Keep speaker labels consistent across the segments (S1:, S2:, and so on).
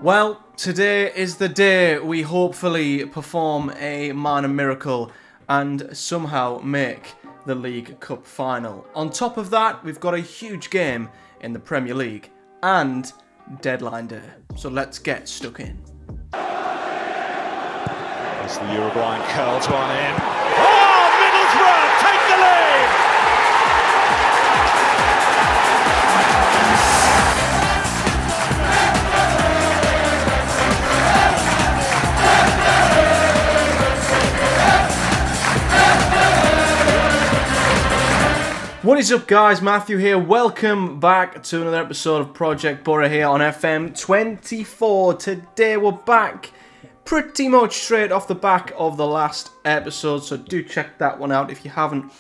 S1: Well, today is the day we hopefully perform a minor miracle and somehow make the League Cup final. On top of that, we've got a huge game in the Premier League and deadline day. So let's get stuck in.
S2: As the Uruguayan curls one in. Oh, Middlesbrough take the lead!
S1: What is up, guys? Matthew here. Welcome back to another episode of Project Boro here on FM 24. Today we're back pretty much straight off the back of the last episode, so do check that one out if you haven't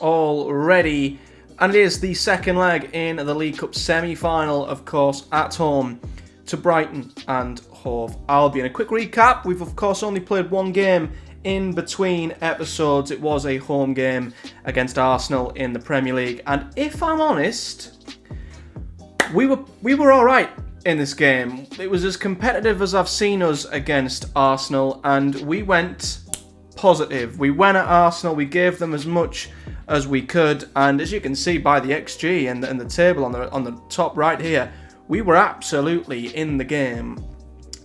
S1: already. And it is the second leg in the League Cup semi-final, of course, at home to Brighton and Hove Albion. A quick recap: we've of course only played one game in between episodes. It was a home game against Arsenal in the Premier League, and if I'm honest, we were all right in this game. It was as competitive as I've seen us against Arsenal, and we went positive. We went at Arsenal, we gave them as much as we could, and as you can see by the XG and the table on the top right here, we were absolutely in the game.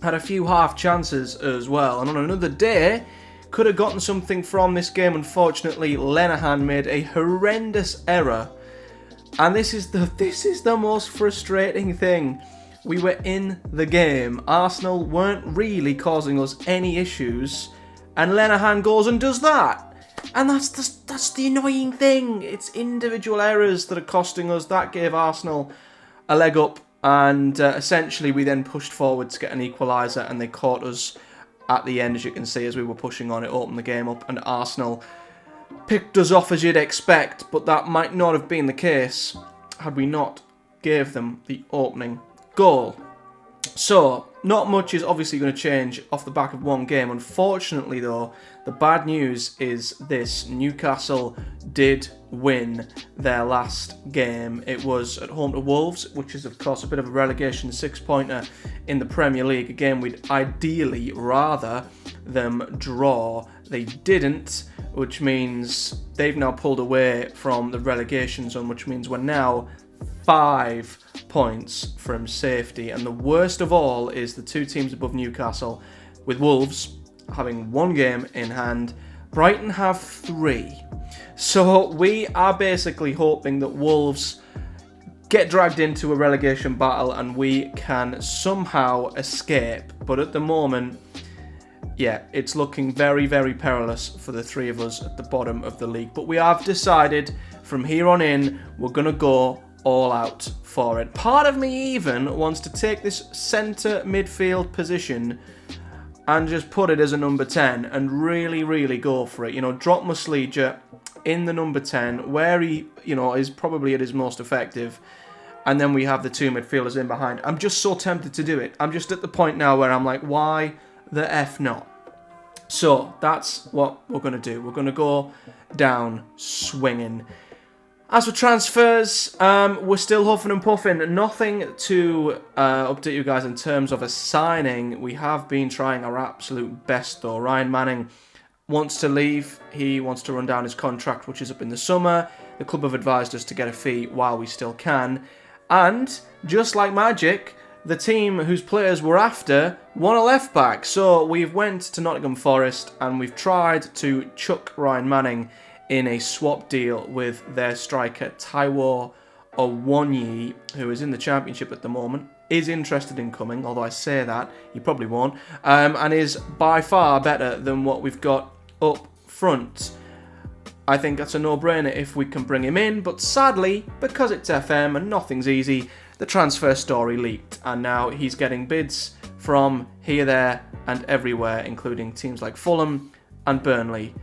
S1: Had a few half chances as well, and on another day could have gotten something from this game. Unfortunately, Lenihan made a horrendous error, and this is the most frustrating thing. We were in the game. Arsenal weren't really causing us any issues, and Lenihan goes and does that. And that's the annoying thing. It's individual errors that are costing us. That gave Arsenal a leg up, and essentially we then pushed forward to get an equaliser, and they caught us at the end, as you can see, as we were pushing on. It opened the game up, and Arsenal picked us off as you'd expect, but that might not have been the case had we not gave them the opening goal. So, not much is obviously going to change off the back of one game. Unfortunately, though, the bad news is this: Newcastle did win their last game. It was at home to Wolves, which is, of course, a bit of a relegation six-pointer in the Premier League. A game we'd ideally rather them draw. They didn't, which means they've now pulled away from the relegation zone, which means we're now 5 points from safety. And the worst of all is the two teams above Newcastle, with Wolves having one game in hand. Brighton have 3. So we are basically hoping that Wolves get dragged into a relegation battle and we can somehow escape. But at the moment, yeah, it's looking very, very perilous for the three of us at the bottom of the league. But we have decided from here on in, we're going to go all out for it. Part of me even wants to take this centre midfield position and just put it as a number 10 and really, really go for it. You know, drop Muslija in the number 10, where he, you know, is probably at his most effective. And then we have the two midfielders in behind. I'm just so tempted to do it. I'm just at the point now where I'm like, why the F not? So that's what we're going to do. We're going to go down swinging. As for transfers, we're still huffing and puffing. Nothing to update you guys in terms of a signing. We have been trying our absolute best, though. Ryan Manning wants to leave. He wants to run down his contract, which is up in the summer. The club have advised us to get a fee while we still can. And, just like magic, the team whose players we're after want a left-back. So we've went to Nottingham Forest and we've tried to chuck Ryan Manning in a swap deal with their striker Taiwo Owonyi, who is in the Championship at the moment, is interested in coming, although I say that, he probably won't, and is by far better than what we've got up front. I think that's a no-brainer if we can bring him in, but sadly, because it's FM and nothing's easy, the transfer story leaked, and now he's getting bids from here, there, and everywhere, including teams like Fulham and Burnley.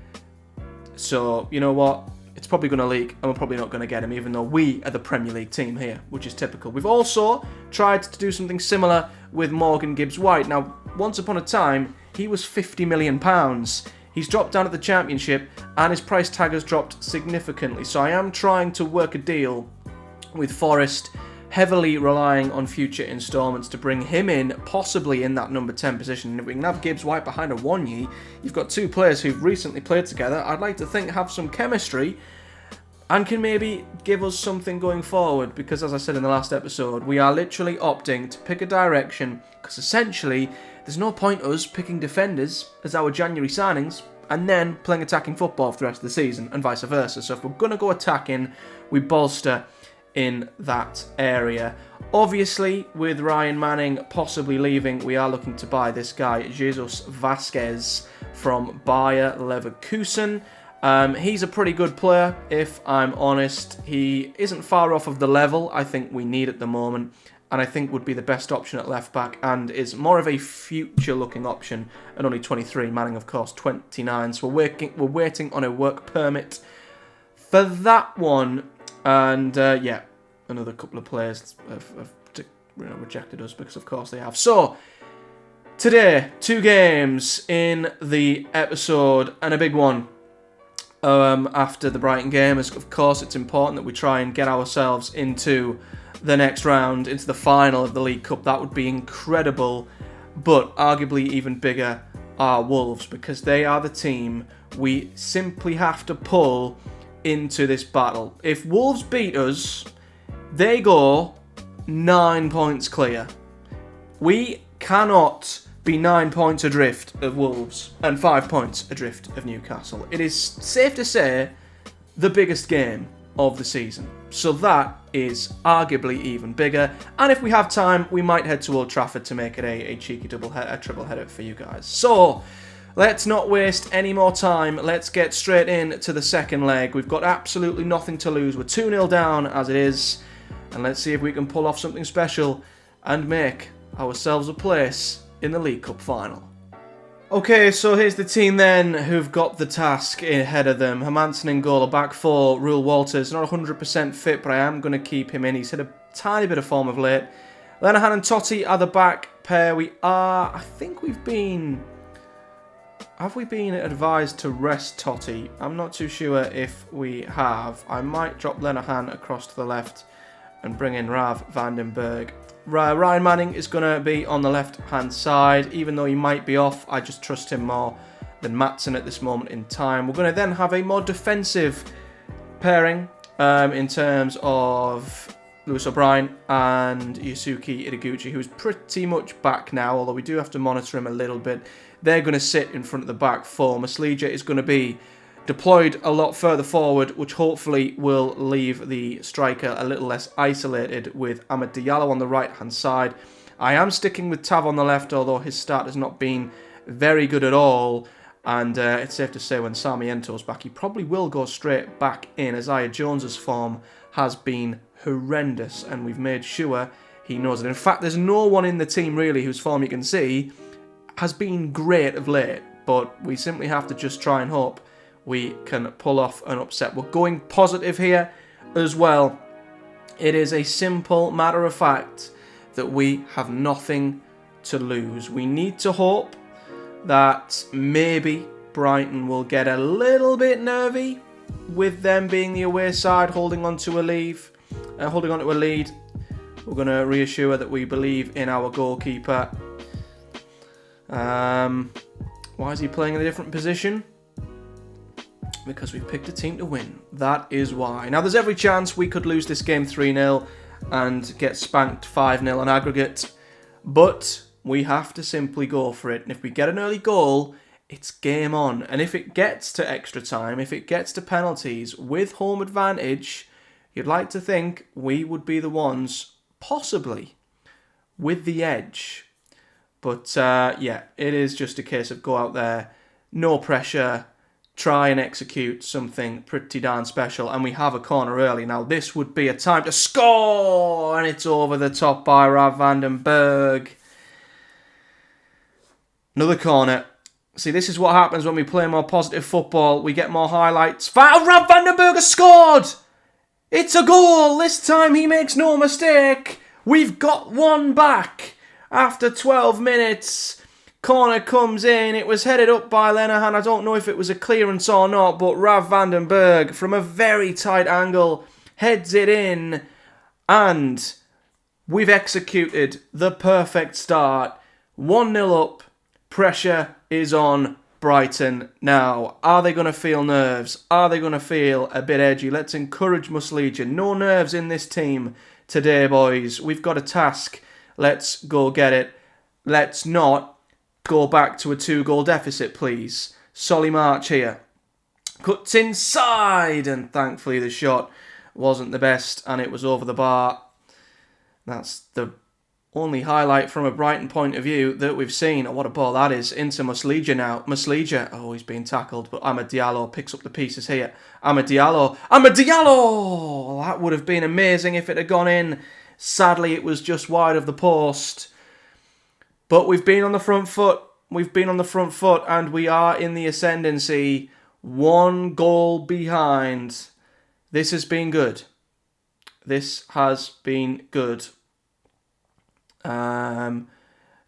S1: So, you know what? It's probably going to leak, and we're probably not going to get him, even though we are the Premier League team here, which is typical. We've also tried to do something similar with Morgan Gibbs-White. Now, once upon a time, he was £50 million. He's dropped down at the Championship, and his price tag has dropped significantly. So I am trying to work a deal with Forest heavily relying on future instalments to bring him in, possibly in that number 10 position. And if we can have Gibbs White behind Awoniyi, you've got two players who've recently played together. I'd like to think have some chemistry and can maybe give us something going forward, because as I said in the last episode, we are literally opting to pick a direction, because essentially there's no point us picking defenders as our January signings and then playing attacking football for the rest of the season, and vice versa. So if we're going to go attacking, we bolster in that area. Obviously, with Ryan Manning possibly leaving, we are looking to buy this guy, Jesus Vasquez, from Bayer Leverkusen. He's a pretty good player, if I'm honest. He isn't far off of the level I think we need at the moment, and I think would be the best option at left back, and is more of a future-looking option at only 23. Manning, of course, 29. So we're waiting on a work permit for that one. And yeah, another couple of players have rejected us, because of course they have. So today, 2 games in the episode, and a big one. After the Brighton game, as of course it's important that we try and get ourselves into the next round, into the final of the League Cup. That would be incredible, but arguably even bigger are Wolves, because they are the team we simply have to pull into this battle. If Wolves beat us, they go 9 points clear. We cannot be 9 points adrift of Wolves and 5 points adrift of Newcastle. It is safe to say the biggest game of the season. So that is arguably even bigger. And if we have time, we might head to Old Trafford to make it a cheeky triple header for you guys. So let's not waste any more time. Let's get straight into the second leg. We've got absolutely nothing to lose. We're 2-0 down as it is. And let's see if we can pull off something special and make ourselves a place in the League Cup final. Okay, so here's the team then who've got the task ahead of them. Hermansen in goal, a back four. Rule Walters, not 100% fit, but I am going to keep him in. He's had a tiny bit of form of late. Lenihan and Totti are the back pair. I think we've been... Have we been advised to rest Totti? I'm not too sure if we have. I might drop Lenihan across to the left and bring in Rav Vandenberg. Ryan Manning is going to be on the left-hand side. Even though he might be off, I just trust him more than Maatsen at this moment in time. We're going to then have a more defensive pairing in terms of Lewis O'Brien and Yusuke Ideguchi, who's pretty much back now, although we do have to monitor him a little bit. They're going to sit in front of the back four. Maslija is going to be deployed a lot further forward, which hopefully will leave the striker a little less isolated, with Amad Diallo on the right-hand side. I am sticking with Tav on the left, although his start has not been very good at all. And it's safe to say when Sarmiento's back, he probably will go straight back in. Isaiah Jones's form has been horrendous, and we've made sure he knows it. In fact, there's no one in the team really whose form you can see has been great of late, but we simply have to just try and hope we can pull off an upset. We're going positive here as well. It is a simple matter of fact that we have nothing to lose. We need to hope that maybe Brighton will get a little bit nervy with them being the away side, holding on to a lead. We're going to reassure that we believe in our goalkeeper. Why is he playing in a different position? Because we've picked a team to win. That is why. Now, there's every chance we could lose this game 3-0 and get spanked 5-0 on aggregate. But we have to simply go for it. And if we get an early goal, it's game on. And if it gets to extra time, if it gets to penalties with home advantage, you'd like to think we would be the ones, possibly, with the edge. But yeah, it is just a case of go out there, no pressure, try and execute something pretty darn special. And we have a corner early. Now, this would be a time to score! And it's over the top by Rav Vandenberg. Another corner. See, this is what happens when we play more positive football. We get more highlights. Rav Vandenberg has scored! It's a goal! This time he makes no mistake. We've got one back after 12 minutes. Corner comes in. It was headed up by Lenihan. I don't know if it was a clearance or not, but Rav Vandenberg, from a very tight angle, heads it in. And We've executed the perfect start. 1-0 up. Pressure is on Brighton now. Are they going to feel nerves? Are they going to feel a bit edgy? Let's encourage Musleja. No nerves in this team today, boys. We've got a task. Let's go get it. Let's not go back to a 2-goal deficit, please. Solly March here. Cuts inside, and thankfully the shot wasn't the best, and it was over the bar. That's the only highlight from a Brighton point of view that we've seen. Oh, what a ball that is. Into Musleja now. Musleja. Oh, he's being tackled, but Amad Diallo picks up the pieces here. Amad Diallo. That would have been amazing if it had gone in. Sadly, it was just wide of the post. But we've been on the front foot. And we are in the ascendancy. 1 goal behind. This has been good.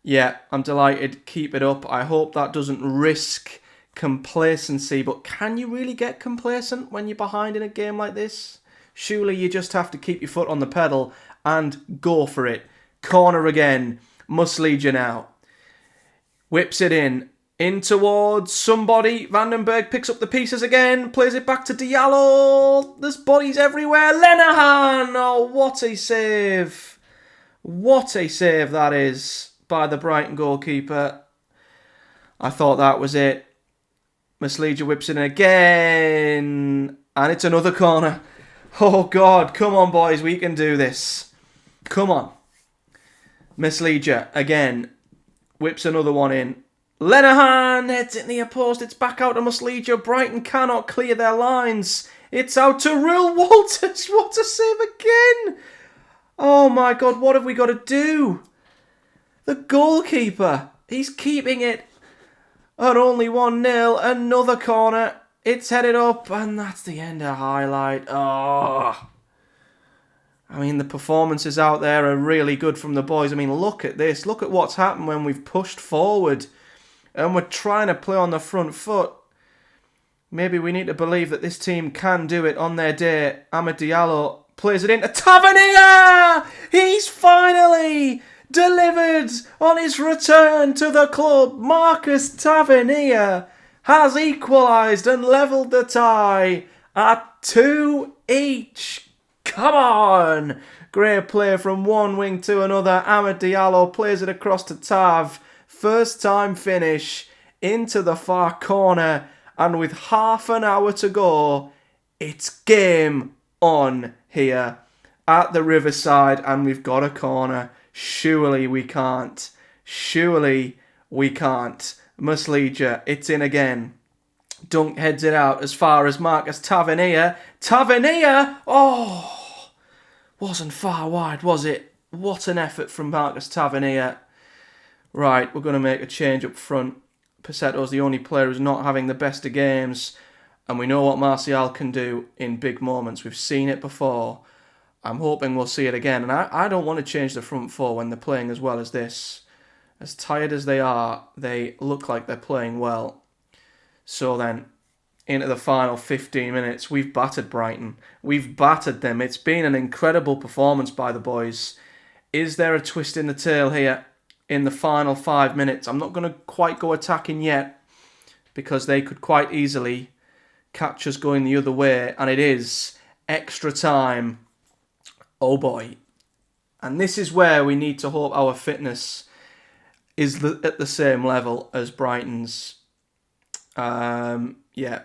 S1: Yeah, I'm delighted. Keep it up. I hope that doesn't risk complacency. But can you really get complacent when you're behind in a game like this? Surely you just have to keep your foot on the pedal and go for it. Corner again. Musleja now. Whips it in towards somebody. Vandenberg picks up the pieces again. Plays it back to Diallo. There's bodies everywhere. Lenahan. Oh, what a save. What a save that is by the Brighton goalkeeper. I thought that was it. Musleja whips it in again. And it's another corner. Oh, God. Come on, boys. We can do this. Come on. Musleja again. Whips another one in. Lenahan heads it near post. It's back out to Musleja. Brighton cannot clear their lines. It's out to Will Walters. What a save again. Oh my God, what have we got to do? The goalkeeper. He's keeping it at only 1-0. Another corner. It's headed up. And that's the end of highlight. Oh. I mean, the performances out there are really good from the boys. I mean, look at this. Look at what's happened when we've pushed forward and we're trying to play on the front foot. Maybe we need to believe that this team can do it on their day. Amad Diallo plays it into Tavernier! He's finally delivered on his return to the club. Marcus Tavernier has equalised and levelled the tie at 2 each. Come on! Great play from one wing to another. Amad Diallo plays it across to Tav. First time finish into the far corner. And with half an hour to go, it's game on here at the Riverside. And we've got a corner. Surely we can't. Musleja, it's in again. Dunk heads it out as far as Marcus Tavernier. Tavernier! Oh! Wasn't far wide, was it? What an effort from Marcus Tavernier. Right, we're going to make a change up front. Passetto's the only player who's not having the best of games. And we know what Martial can do in big moments. We've seen it before. I'm hoping we'll see it again. And I don't want to change the front four when they're playing as well as this. As tired as they are, they look like they're playing well. So then, into the final 15 minutes, we've battered Brighton. We've battered them. It's been an incredible performance by the boys. Is there a twist in the tail here in the final 5 minutes? I'm not going to quite go attacking yet because they could quite easily catch us going the other way. And it is extra time. Oh boy. And this is where we need to hope our fitness is at the same level as Brighton's. Yeah,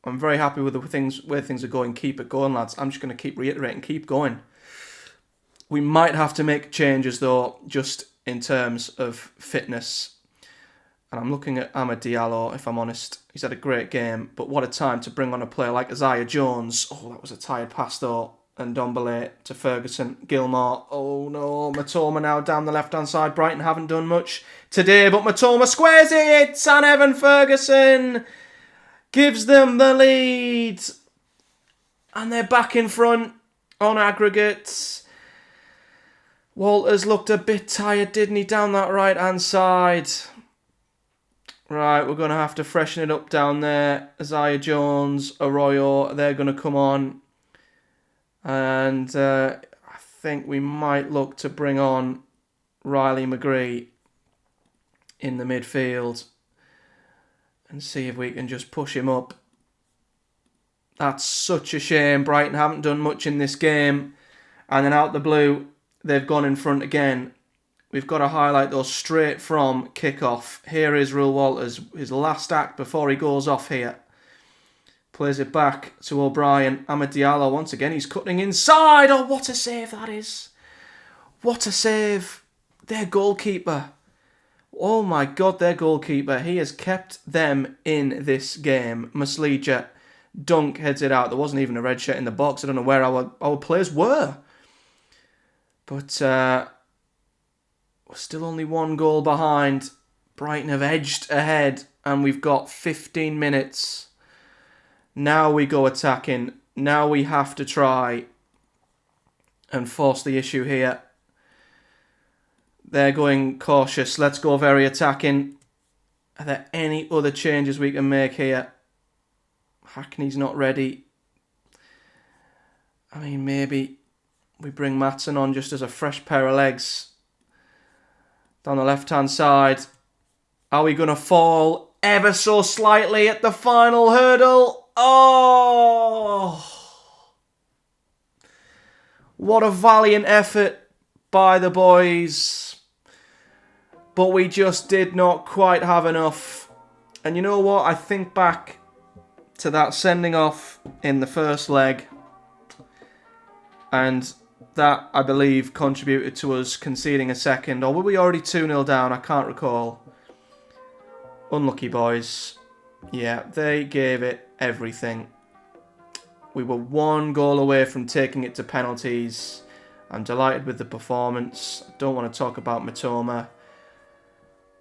S1: I'm very happy with where things are going. Keep it going, lads. I'm just going to keep reiterating, keep going. We might have to make changes, though, just in terms of fitness. And I'm looking at Amad Diallo, if I'm honest. He's had a great game, but what a time to bring on a player like Isaiah Jones. Oh, that was a tired pass, though. And Ndombele to Ferguson. Gilmore. Oh, no. Matoma now down the left-hand side. Brighton haven't done much today, but Matoma squares it. And Evan Ferguson gives them the lead. And they're back in front on aggregate. Walters looked a bit tired, didn't he, down that right-hand side. Right, we're going to have to freshen it up down there. Isaiah Jones, Arroyo, they're going to come on. And I think we might look to bring on Riley McGree in the midfield and see if we can just push him up. That's such a shame. Brighton haven't done much in this game. And then out the blue, they've gone in front again. We've got to highlight those straight from kickoff. Here is Rule Walters, his last act before he goes off here. Plays it back to O'Brien. Amad Diallo, once again, he's cutting inside. Oh, what a save that is. What a save. Their goalkeeper. Oh my God, their goalkeeper. He has kept them in this game. Maslija, dunk, heads it out. There wasn't even a red shirt in the box. I don't know where our players were. But we're still only one goal behind. Brighton have edged ahead and we've got 15 minutes. Now we go attacking. Now we have to try and force the issue here. They're going cautious. Let's go very attacking. Are there any other changes we can make here? Hackney's not ready. I mean, maybe we bring Maatsen on just as a fresh pair of legs. Down the left-hand side. Are we going to fall ever so slightly at the final hurdle? Oh! What a valiant effort by the boys. But we just did not quite have enough. And you know what? I think back to that sending off in the first leg. And that, I believe, contributed to us conceding a second. Or were we already 2-0 down? I can't recall. Unlucky boys. Yeah, they gave it everything. We were one goal away from taking it to penalties. I'm delighted with the performance. I don't want to talk about Matoma.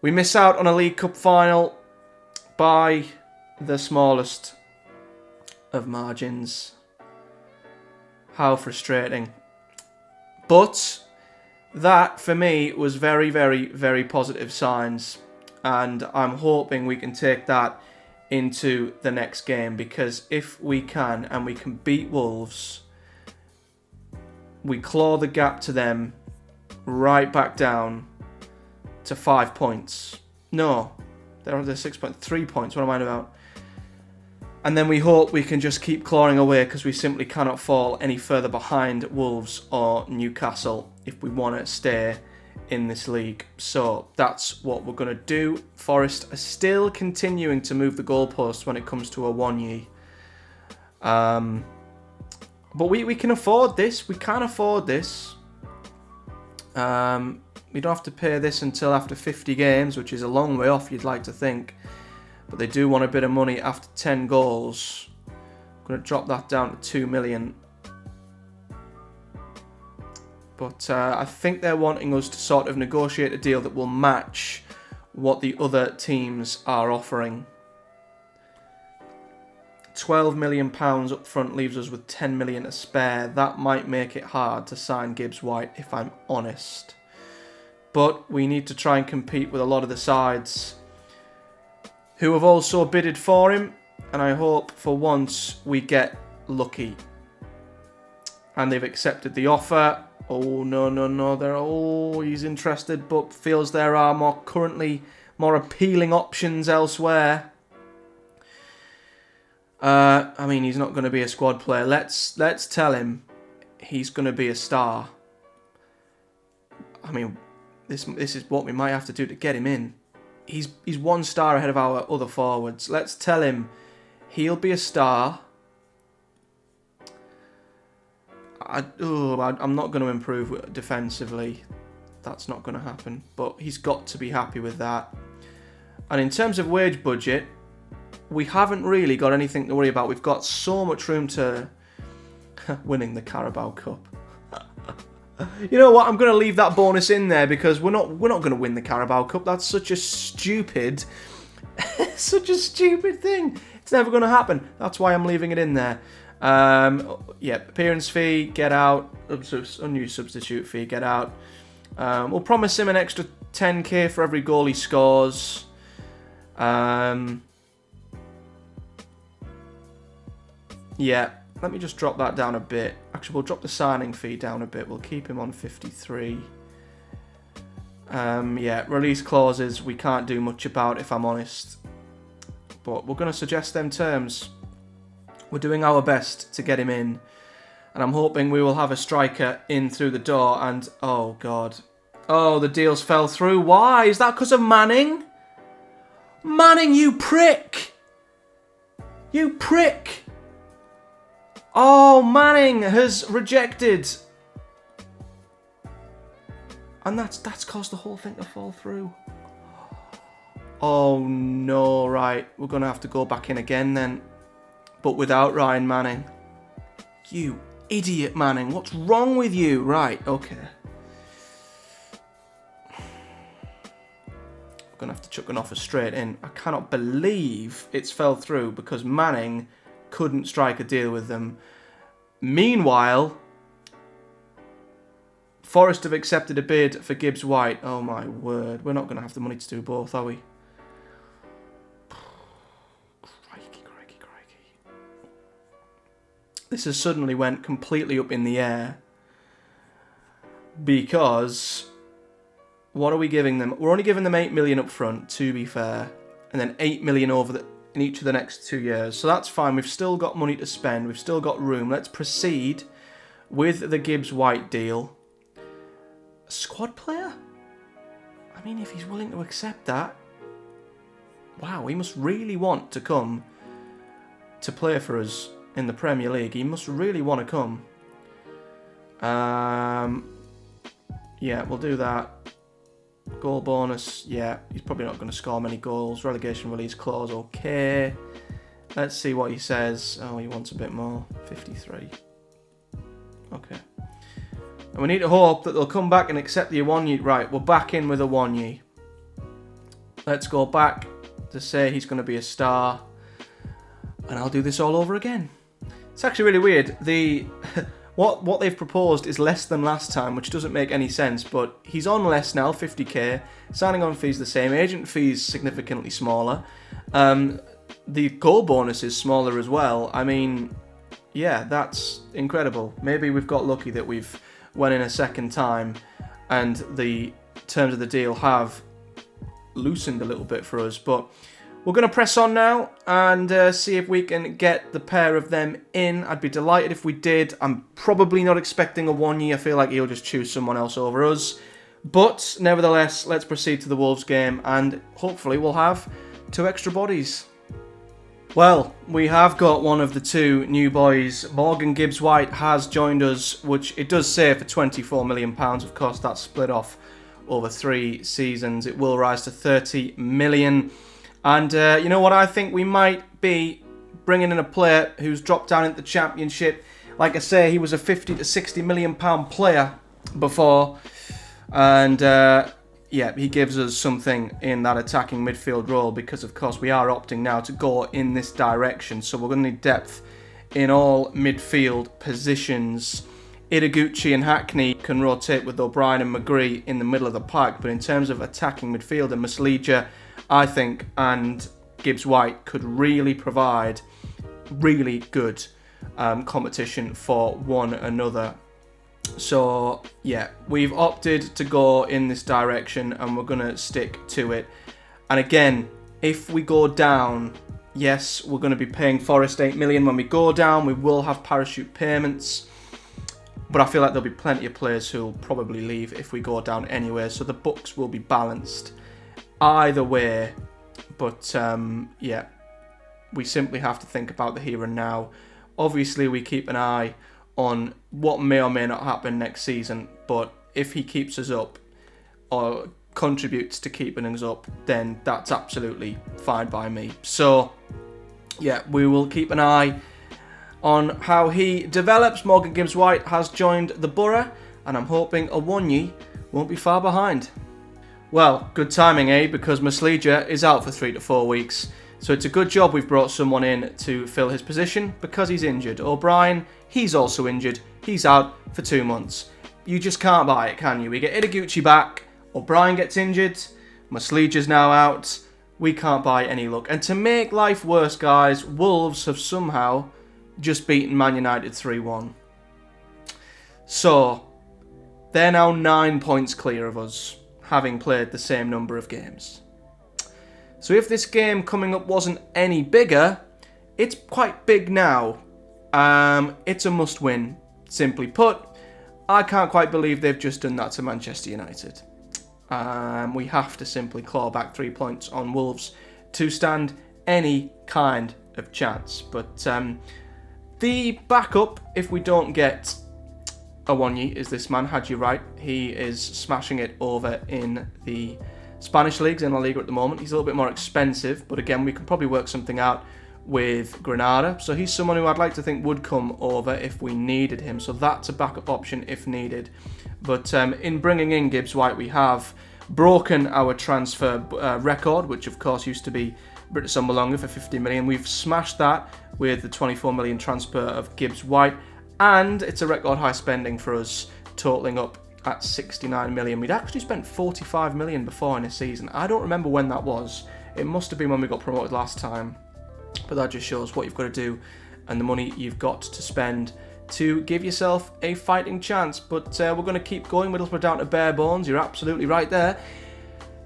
S1: We miss out on a League Cup final by the smallest of margins. How frustrating. But that, for me, was very, very, very positive signs. And I'm hoping we can take that into the next game. Because if we can, and we can beat Wolves, we claw the gap to them right back down to 5 points. No, they're on the 6 points, 3 points. What am I about? And then we hope we can just keep clawing away because we simply cannot fall any further behind Wolves or Newcastle if we want to stay in this league. So that's what we're going to do. Forest are still continuing to move the goalposts when it comes to Awoniyi. But we can afford this. We can afford this. We don't have to pay this until after 50 games, which is a long way off, you'd like to think. But they do want a bit of money after 10 goals. I'm going to drop that down to 2 million. But I think they're wanting us to sort of negotiate a deal that will match what the other teams are offering. £12 million up front leaves us with 10 million to spare. That might make it hard to sign Gibbs White, if I'm honest. But we need to try and compete with a lot of the sides who have also bidded for him. And I hope for once we get lucky. And they've accepted the offer. Oh, no. He's interested, but feels there are currently more appealing options elsewhere. I mean, he's not going to be a squad player. Let's tell him he's going to be a star. I mean, this is what we might have to do to get him in. He's 1 star ahead of our other forwards. Let's tell him he'll be a star. I'm not going to improve defensively. That's not going to happen. But he's got to be happy with that. And in terms of wage budget, we haven't really got anything to worry about. We've got so much room to winning the Carabao Cup. You know what? I'm going to leave that bonus in there because we're not going to win the Carabao Cup. That's such a stupid, thing. It's never going to happen. That's why I'm leaving it in there. Appearance fee, get out. Unused substitute fee, get out. We'll promise him an extra 10k for every goal he scores. Let me just drop that down a bit. Actually, Actually, we'll drop the signing fee down a bit. We'll keep him on 53. Yeah, release clauses we can't do much about, if I'm honest. But we're going to suggest them terms. We're doing our best to get him in. And I'm hoping we will have a striker in through the door. And, oh, God. Oh, the deals fell through. Why? Is that because of Manning? Manning, you prick! You prick! Oh, Manning has rejected. And that's caused the whole thing to fall through. Oh, no, right. We're going to have to go back in again then. But without Ryan Manning. You idiot, Manning. What's wrong with you? Right, okay. We're going to have to chuck an offer straight in. I cannot believe it's fell through because Manning couldn't strike a deal with them. Meanwhile, Forest have accepted a bid for Gibbs White. Oh my word. We're not going to have the money to do both, are we? Crikey. This has suddenly went completely up in the air. Because what are we giving them? We're only giving them 8 million up front, to be fair. And then 8 million in each of the next 2 years. So that's fine. We've still got money to spend. We've still got room. Let's proceed with the Gibbs White deal. A squad player? I mean, if he's willing to accept that. Wow, he must really want to come to play for us in the Premier League. He must really want to come. Yeah, we'll do that. Goal bonus, yeah, he's probably not going to score many goals. Relegation release clause, okay. Let's see what he says. Oh, he wants a bit more. 53. Okay. And we need to hope that they'll come back and accept the Iwanyi. Right, we're back in with Iwanyi. Let's go back to say he's going to be a star. And I'll do this all over again. It's actually really weird. What they've proposed is less than last time, which doesn't make any sense, but he's on less now, 50k. Signing on fees the same, agent fees significantly smaller. The goal bonus is smaller as well. I mean, yeah, that's incredible. Maybe we've got lucky that we've went in a second time and the terms of the deal have loosened a little bit for us, but we're going to press on now and see if we can get the pair of them in. I'd be delighted if we did. I'm probably not expecting Iwanyi. I feel like he'll just choose someone else over us. But nevertheless, let's proceed to the Wolves game and hopefully we'll have 2 extra bodies. Well, we have got one of the 2 new boys. Morgan Gibbs-White has joined us, which it does say for £24 million. Of course, that's split off over 3 seasons. It will rise to 30 million. And you know what? I think we might be bringing in a player who's dropped down into the Championship. Like I say, he was a 50 to 60 million pound player before. And yeah, he gives us something in that attacking midfield role because, of course, we are opting now to go in this direction. So we're going to need depth in all midfield positions. Itaguchi and Hackney can rotate with O'Brien and McGree in the middle of the pack. But in terms of attacking midfield, and Muslija, I think, and Gibbs-White could really provide really good competition for one another. So, yeah, we've opted to go in this direction and we're going to stick to it. And again, if we go down, yes, we're going to be paying Forest 8 million. When we go down, we will have parachute payments. But I feel like there'll be plenty of players who'll probably leave if we go down anyway. So the books will be balanced either way. But, yeah, we simply have to think about the here and now. Obviously, we keep an eye on what may or may not happen next season, but if he keeps us up or contributes to keeping us up, then that's absolutely fine by me. So yeah, we will keep an eye on how he develops. Morgan Gibbs-White has joined the Boro, and I'm hoping Iwanyi won't be far behind. Well, good timing, eh? Because Muslija is out for 3 to 4 weeks. So it's a good job we've brought someone in to fill his position because he's injured. O'Brien, he's also injured. He's out for 2 months. You just can't buy it, can you? We get Itaguchi back. O'Brien gets injured. Muslija's now out. We can't buy any luck. And to make life worse, guys, Wolves have somehow just beaten Man United 3-1. So, they're now 9 points clear of us, having played the same number of games. So if this game coming up wasn't any bigger, it's quite big now. It's a must-win, simply put. I can't quite believe they've just done that to Manchester United. We have to simply claw back 3 points on Wolves to stand any kind of chance. But the backup, if we don't get Awoniyi, is this man, Hadji Wright. He is smashing it over in the Spanish leagues, in La Liga at the moment. He's a little bit more expensive, but again, we can probably work something out with Granada. So he's someone who I'd like to think would come over if we needed him. So that's a backup option if needed. But in bringing in Gibbs White, we have broken our transfer record, which of course used to be Britt Assombalonga for 50 million. We've smashed that with the 24 million transfer of Gibbs White, and it's a record high spending for us, totaling up at 69 million. We'd actually spent 45 million before in a season. I don't remember when that was. It must have been when we got promoted last time. But that just shows what you've got to do and the money you've got to spend to give yourself a fighting chance. But we're going to keep going. Middlesbrough down to bare bones. You're absolutely right there.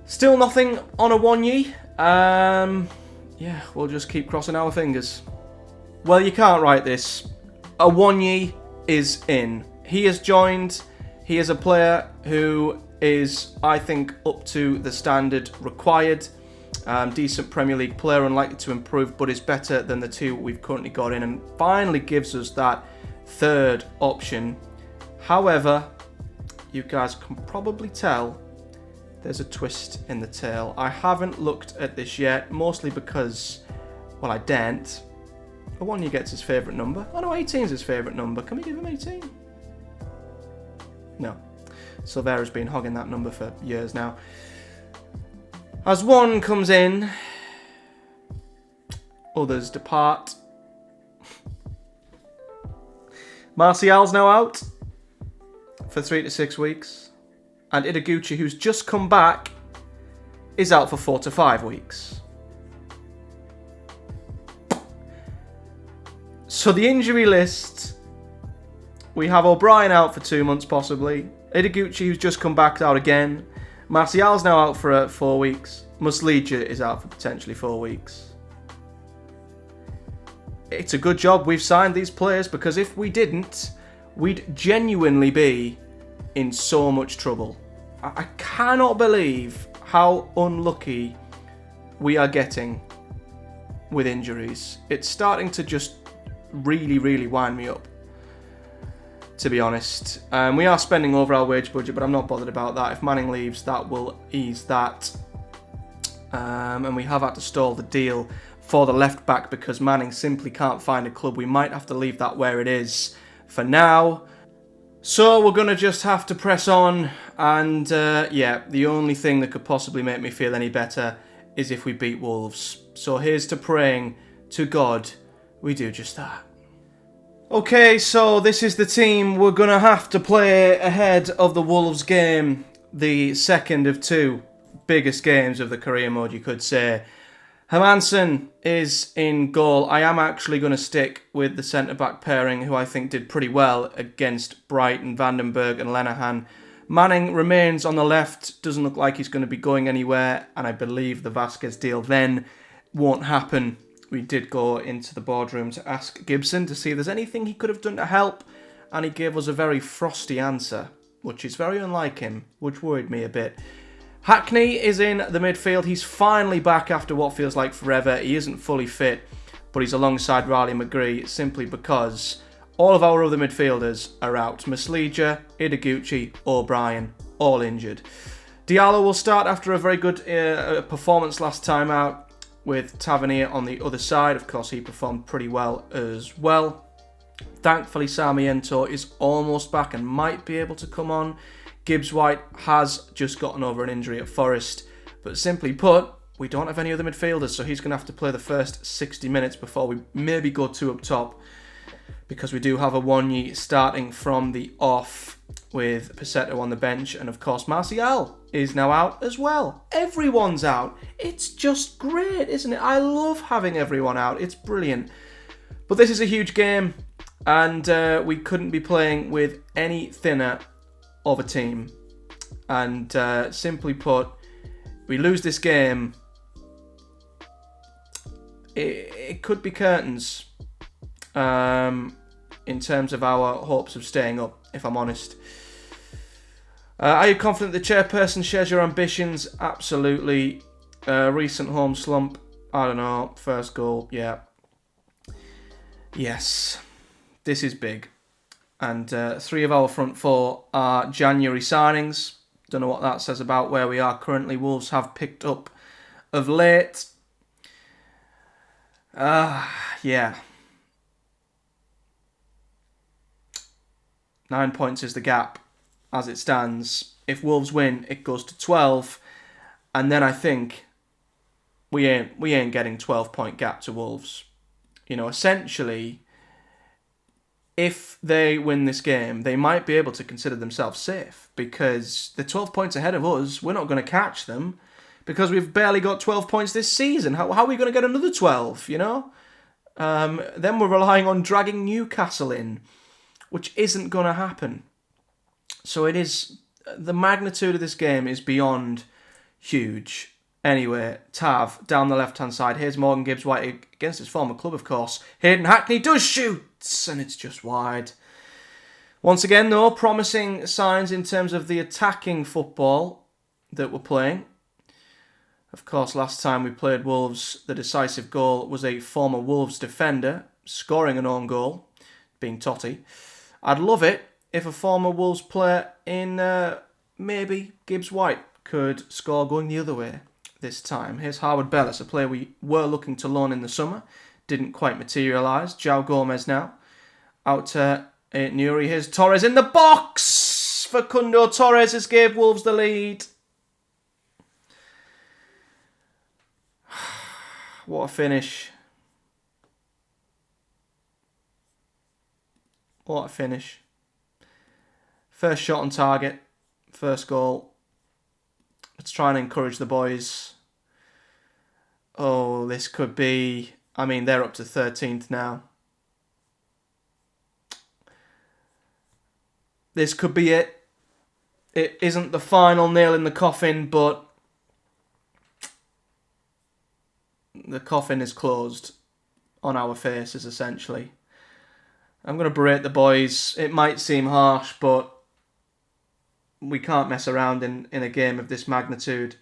S1: Still nothing on Awoniyi. Yeah, we'll just keep crossing our fingers. Well, you can't write this. Awoniyi is in. He has joined. He is a player who is, I think, up to the standard required. Decent Premier League player, unlikely to improve, but is better than the two we've currently got in, and finally gives us that third option. However, you guys can probably tell there's a twist in the tale. I haven't looked at this yet, mostly because, well, I daren't. Awoniyi gets his favourite number. Oh no, 18 is his favourite number. Can we give him 18? No. Silvera's been hogging that number for years now. As one comes in, others depart. Martial's now out for 3 to 6 weeks. And Ideguchi, who's just come back, is out for 4 to 5 weeks. So the injury list, we have O'Brien out for 2 months possibly. Ideguchi, who's just come back, out again. Martial's now out for 4 weeks. Muslija is out for potentially 4 weeks. It's a good job we've signed these players, because if we didn't, we'd genuinely be in so much trouble. I cannot believe how unlucky we are getting with injuries. It's starting to just really, really wind me up, to be honest. We are spending over our wage budget, but I'm not bothered about that. If Manning leaves, that will ease that. And we have had to stall the deal for the left back because Manning simply can't find a club. We might have to leave that where it is for now. So we're going to just have to press on. And yeah, the only thing that could possibly make me feel any better is if we beat Wolves. So here's to praying to God we do just that. Okay, so this is the team we're going to have to play ahead of the Wolves game. The second of two biggest games of the career mode, you could say. Hermansen is in goal. I am actually going to stick with the centre-back pairing, who I think did pretty well against Brighton, Vandenberg and Lenihan. Manning remains on the left, doesn't look like he's going to be going anywhere, and I believe the Vasquez deal then won't happen. We did go into the boardroom to ask Gibson to see if there's anything he could have done to help, and he gave us a very frosty answer, which is very unlike him, which worried me a bit. Hackney is in the midfield. He's finally back after what feels like forever. He isn't fully fit, but he's alongside Riley McGree simply because all of our other midfielders are out. Muslija, Ideguchi, O'Brien, all injured. Diallo will start after a very good performance last time out with Tavernier on the other side. Of course, he performed pretty well as well. Thankfully, Sarmiento is almost back and might be able to come on. Gibbs White has just gotten over an injury at Forest, but simply put, we don't have any other midfielders, so he's going to have to play the first 60 minutes before we maybe go two up top, because we do have Awoniyi starting from the off with Passetto on the bench, and of course Martial is now out as well. Everyone's out. It's just great, isn't it? I love having everyone out. It's brilliant. But this is a huge game. And we couldn't be playing with any thinner of a team. And simply put, we lose this game, it could be curtains in terms of our hopes of staying up, if I'm honest. Are you confident the chairperson shares your ambitions? Absolutely. Recent home slump? I don't know. First goal? Yeah. Yes. This is big. And 3 of our front 4 are January signings. Don't know what that says about where we are currently. Wolves have picked up of late. Yeah. 9 points is the gap as it stands. If Wolves win, it goes to 12. And then I think we ain't getting 12-point gap to Wolves. You know, essentially, if they win this game, they might be able to consider themselves safe because they're 12 points ahead of us. We're not going to catch them because we've barely got 12 points this season. How are we going to get another 12, you know? Then we're relying on dragging Newcastle in, which isn't going to happen. So it is, the magnitude of this game is beyond huge. Anyway, Tav, down the left-hand side. Here's Morgan Gibbs-White against his former club, of course. Hayden Hackney does shoot, and it's just wide. Once again, though, promising signs in terms of the attacking football that we're playing. Of course, last time we played Wolves, the decisive goal was a former Wolves defender scoring an own goal, being Totti. I'd love it if a former Wolves player in maybe Gibbs-White could score going the other way this time. Here's Harwood Bellis, a player we were looking to loan in the summer. Didn't quite materialise. João Gomez now. Out to Nuri. Here's Torres in the box! Facundo Torres has gave Wolves the lead. What a finish. What a finish. First shot on target. First goal. Let's try and encourage the boys. Oh, this could be... I mean, they're up to 13th now. This could be it. It isn't the final nail in the coffin, but the coffin is closed on our faces, essentially. I'm going to berate the boys. It might seem harsh, but we can't mess around in a game of this magnitude.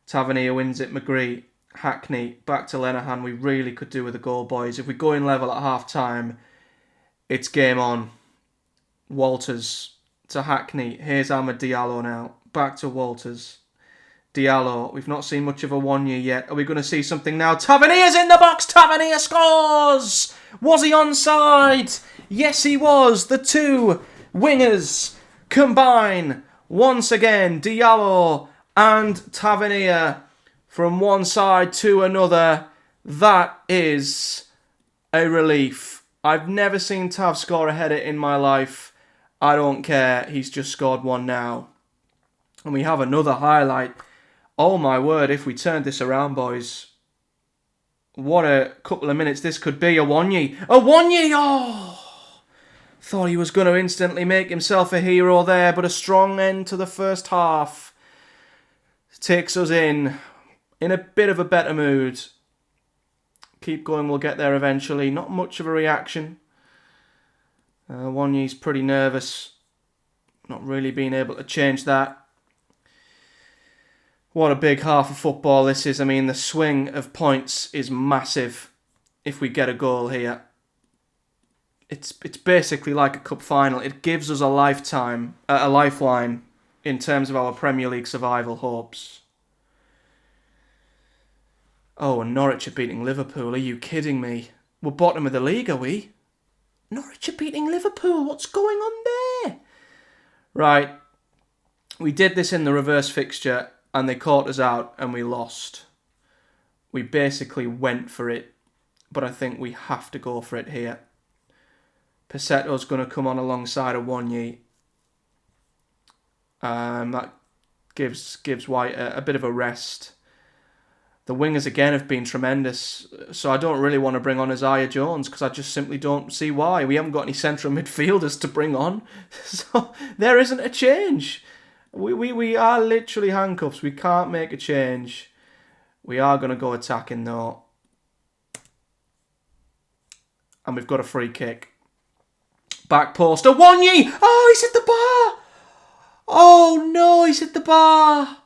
S1: Tavernier wins it, McGree, Hackney, back to Lenihan. We really could do with a goal, boys. If we go in level at half-time, it's game on. Walters to Hackney. Here's Ahmed Diallo now. Back to Walters. Diallo. We've not seen much of a Wanya yet. Are we going to see something now? Tavernier's in the box. Tavernier scores! Was he onside? Yes, he was. The two wingers combine once again. Diallo and Tavernier from one side to another. That is a relief. I've never seen Tav score a header in my life. I don't care. He's just scored one now. And we have another highlight. Oh my word, if we turned this around, boys. What a couple of minutes this could be. Awonyi. Awonyi! Oh! Thought he was going to instantly make himself a hero there, but a strong end to the first half takes us in a bit of a better mood. Keep going, we'll get there eventually. Not much of a reaction. Wanyi's pretty nervous. Not really being able to change that. What a big half of football this is. I mean, the swing of points is massive if we get a goal here. It's basically like a cup final. It gives us a lifeline in terms of our Premier League survival hopes. Oh, and Norwich are beating Liverpool. Are you kidding me? We're bottom of the league, are we? Norwich are beating Liverpool. What's going on there? Right. We did this in the reverse fixture and they caught us out and we lost. We basically went for it, but I think we have to go for it here. Passetto's going to come on alongside of Wanyi. That gives White a bit of a rest. The wingers again have been tremendous, so I don't really want to bring on Isaiah Jones because I just simply don't see why. We haven't got any central midfielders to bring on, so there isn't a change. We are literally handcuffs. We can't make a change. We are going to go attacking though. And we've got a free kick. Back post. Awonyi! Oh, he's hit the bar! Oh no, he's hit the bar!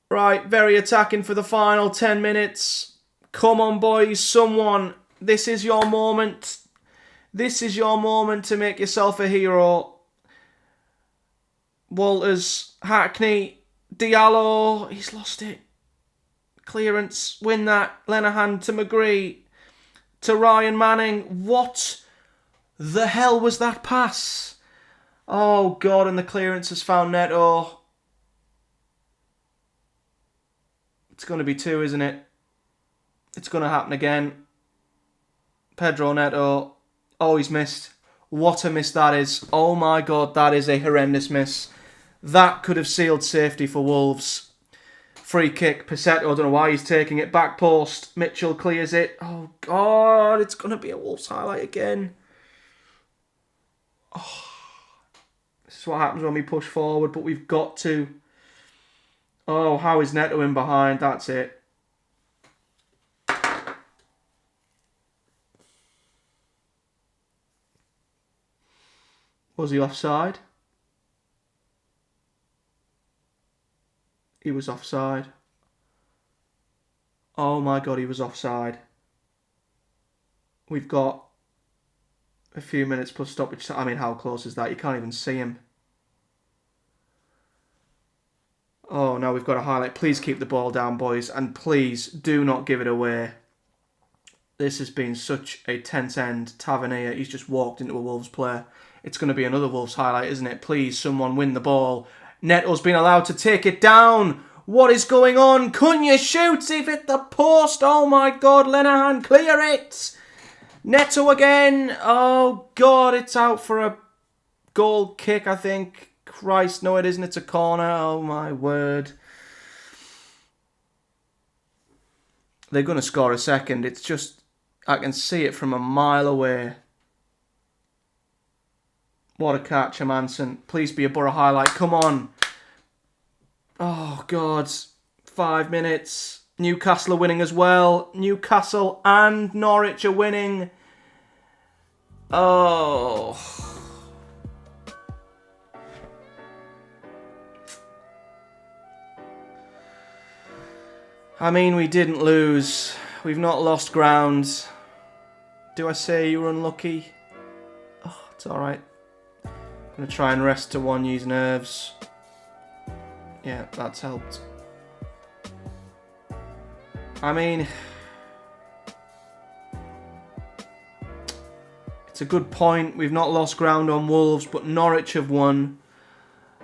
S1: Right, very attacking for the final 10 minutes. Come on, boys, someone. This is your moment. This is your moment to make yourself a hero. Walters, Hackney, Diallo. He's lost it. Clearance, win that. Lenahan to McGree. To Ryan Manning. What the hell was that pass? Oh, God, and the clearance has found Neto. It's going to be 2, isn't it? It's going to happen again. Pedro Neto. Oh, he's missed. What a miss that is. Oh my God, that is a horrendous miss. That could have sealed safety for Wolves. Free kick. Passetto, I don't know why he's taking it. Back post. Mitchell clears it. Oh God, it's going to be a Wolves highlight again. Oh, this is what happens when we push forward, but we've got to. Oh, how is Neto in behind? That's it. Was he offside? He was offside. Oh my God, he was offside. We've got a few minutes plus stoppage. I mean, how close is that? You can't even see him. Oh, no, we've got a highlight. Please keep the ball down, boys. And please do not give it away. This has been such a tense end. Tavernier, he's just walked into a Wolves player. It's going to be another Wolves highlight, isn't it? Please, someone win the ball. Neto's been allowed to take it down. What is going on? Cunha shoots. He hit the post. Oh, my God. Lenahan, clear it. Neto again. Oh, God. It's out for a goal kick, I think. Christ, no it isn't, it's a corner. Oh my word. They're going to score a second. It's just, I can see it from a mile away. What a catch, Hermansen. Please be a Boro highlight, come on. Oh God, 5 minutes. Newcastle are winning as well. Newcastle and Norwich are winning. Oh... I mean, we didn't lose. We've not lost ground. Do I say you were unlucky? Oh, it's alright. I'm going to try and rest to Awonyi's nerves. Yeah, that's helped. I mean... It's a good point. We've not lost ground on Wolves, but Norwich have won.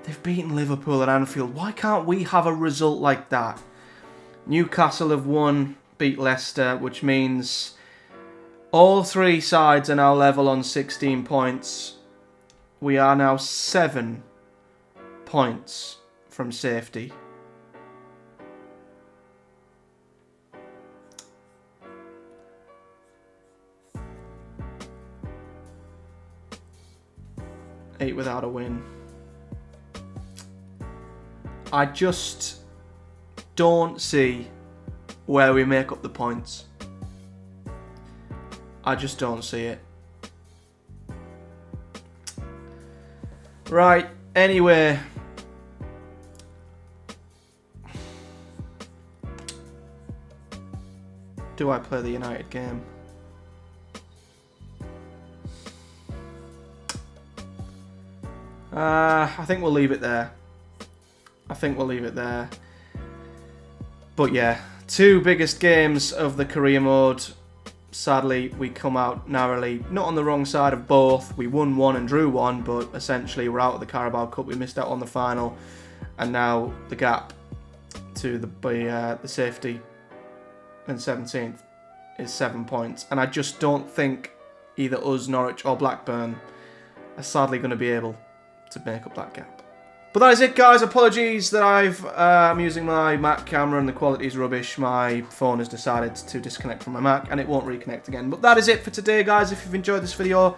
S1: They've beaten Liverpool at Anfield. Why can't we have a result like that? Newcastle have won, beat Leicester, which means all 3 sides are now level on 16 points. We are now 7 points from safety. Eight without a win. I just don't see where we make up the points. I just don't see it. Right, anyway. Do I play the United game? I think we'll leave it there. But yeah, 2 biggest games of the career mode. Sadly, we come out narrowly, not on the wrong side of both. We won 1 and drew 1, but essentially we're out of the Carabao Cup. We missed out on the final, and now the gap to the safety and 17th is 7 points. And I just don't think either us, Norwich or Blackburn are sadly going to be able to make up that gap. But that is it, guys. Apologies that I'm using my Mac camera and the quality is rubbish. My phone has decided to disconnect from my Mac and it won't reconnect again. But that is it for today, guys. If you've enjoyed this video,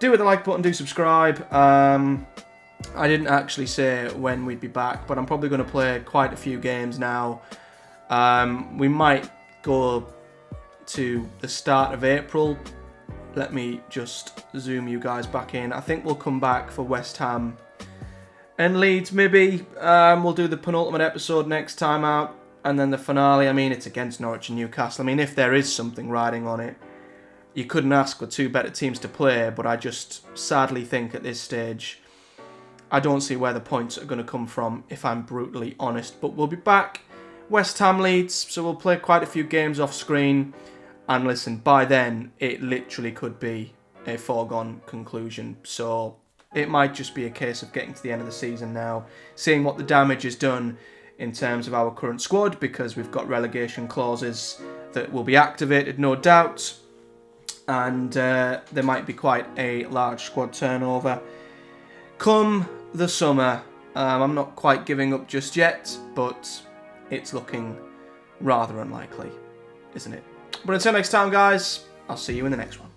S1: do hit the like button, do subscribe. I didn't actually say when we'd be back, but I'm probably going to play quite a few games now. We might go to the start of April. Let me just zoom you guys back in. I think we'll come back for West Ham and Leeds, maybe. We'll do the penultimate episode next time out, and then the finale. I mean, it's against Norwich and Newcastle. I mean, if there is something riding on it, you couldn't ask for two better teams to play, but I just sadly think at this stage, I don't see where the points are going to come from, if I'm brutally honest. But we'll be back. West Ham Leeds, so we'll play quite a few games off screen. And listen, by then, it literally could be a foregone conclusion. So it might just be a case of getting to the end of the season now, seeing what the damage is done in terms of our current squad, because we've got relegation clauses that will be activated, no doubt. And there might be quite a large squad turnover come the summer. I'm not quite giving up just yet, but it's looking rather unlikely, isn't it? But until next time, guys, I'll see you in the next one.